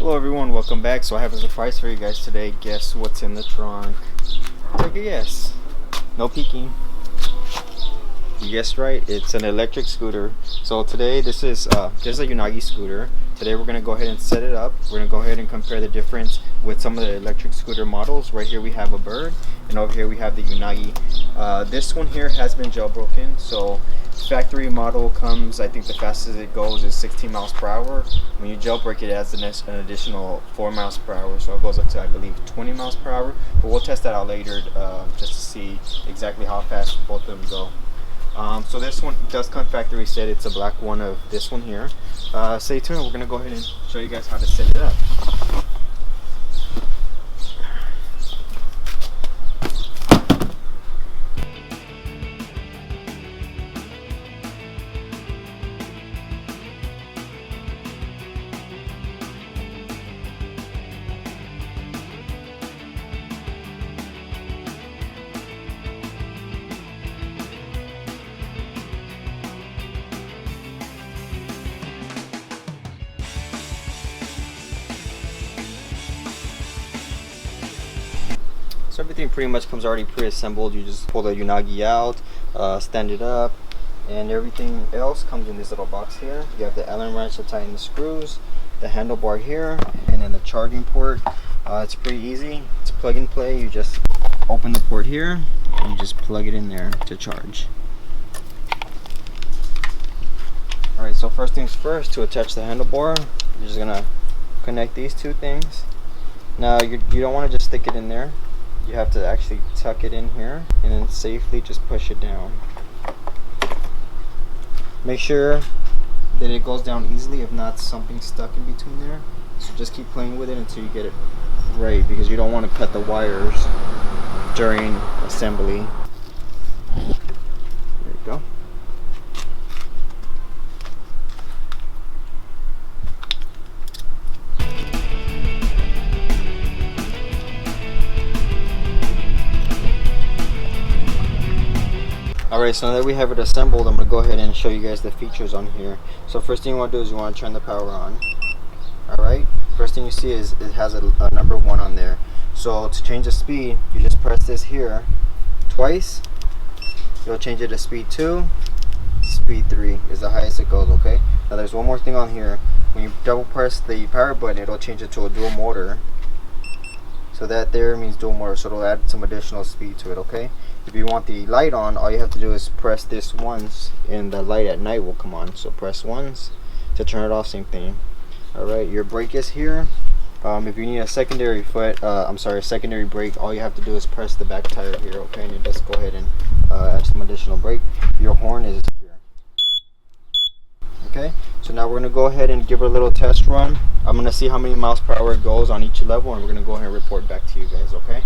Hello everyone, welcome back. So I have a surprise for you guys today. Guess what's in the trunk? Take a guess. No peeking. You guessed right, it's an electric scooter. So today this is just a Unagi scooter. Today we're going to go ahead and set it up. We're going to go ahead and compare the difference with some of the electric scooter models. Right here we have a Bird, and over here we have the Unagi. This one here has been jailbroken, so factory model comes, I think the fastest it goes is 16 miles per hour. When you jailbreak it, it adds an additional 4 miles per hour, so it goes up to, I believe, 20 miles per hour. But we'll test that out later just to see exactly how fast both of them go. So this one does come factory set. It's a black one of this one here. Stay tuned. We're going to go ahead and show you guys how to set it up. So everything pretty much comes already pre-assembled. You just pull the Unagi out, stand it up, and everything else comes in this little box here. You have the Allen wrench to tighten the screws, the handlebar here, and then the charging port. It's pretty easy. It's plug and play. You just open the port here, and you just plug it in there to charge. Alright, so first things first, to attach the handlebar, you're just gonna connect these two things. Now you don't want to just stick it in there. You have to actually tuck it in here and then safely just push it down. Make sure that it goes down easily, if not something's stuck in between there. So just keep playing with it until you get it right, because you don't want to cut the wires during assembly. There you go. Alright, so now that we have it assembled, I'm going to go ahead and show you guys the features on here. So first thing you want to do is you want to turn the power on. Alright, first thing you see is it has a number 1 on there. So to change the speed, you just press this here twice. You'll change it to speed 2. Speed 3 is the highest it goes, okay? Now there's one more thing on here. When you double press the power button, it'll change it to a dual motor. So that there means dual motor, so it'll add some additional speed to it, okay? If you want the light on, all you have to do is press this once and the light at night will come on. So press once to turn it off, same thing. Alright, your brake is here. If you need a secondary secondary brake, all you have to do is press the back tire here, okay? And you just go ahead and add some additional brake. Your horn is here. Okay, so now we're going to go ahead and give it a little test run. I'm going to see how many miles per hour it goes on each level, and we're going to go ahead and report back to you guys, okay?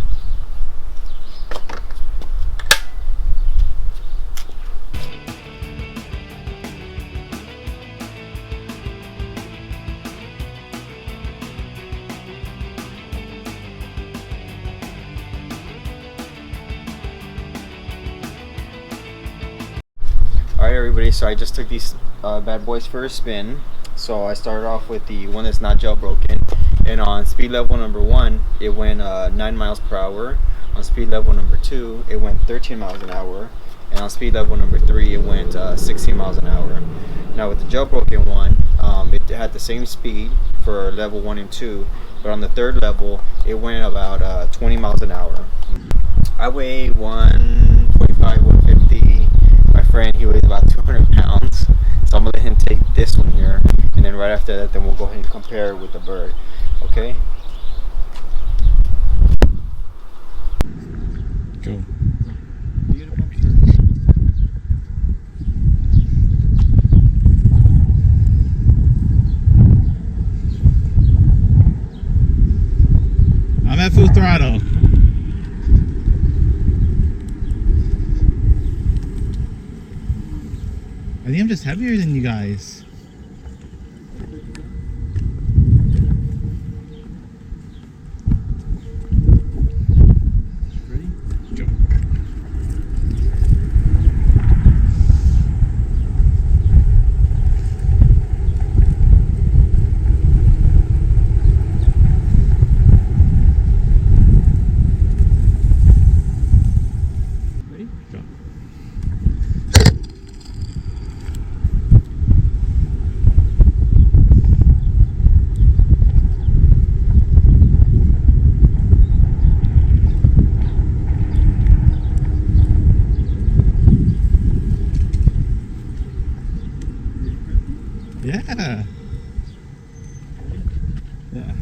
Alright everybody, so I just took these bad boys for a spin. So I started off with the one that's not jailbroken, and on speed level number 1 it went 9 miles per hour. On speed level number 2 it went 13 miles an hour, and on speed level number 3 it went 16 miles an hour. Now with the jailbroken one, it had the same speed for level 1 and 2, but on the 3rd level it went about 20 miles an hour. I weigh 145, 150. My friend, he weighs about 200 pounds, so I'm gonna let him take this one here, and then right after that, then we'll go ahead and compare it with the Bird. Okay? Go. I'm at full throttle. I think I'm just heavier than you guys. Ready? Go. Yeah. Yeah.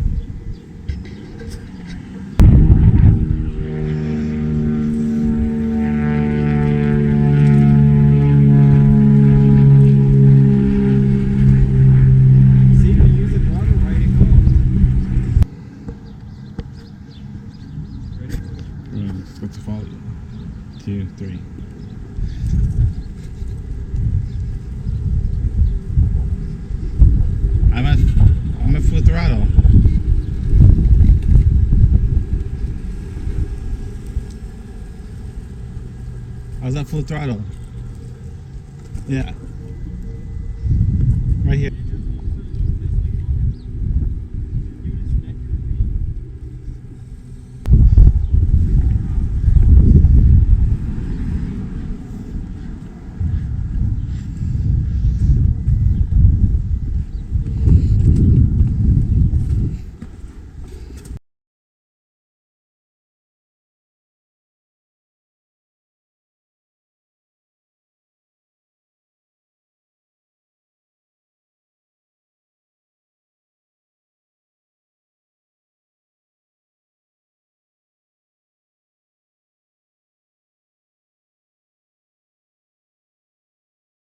See, if you use the throttle right, it goes. Ready? Let's follow you. 2, 3. I'm at full throttle. I was at full throttle. Yeah. Right here.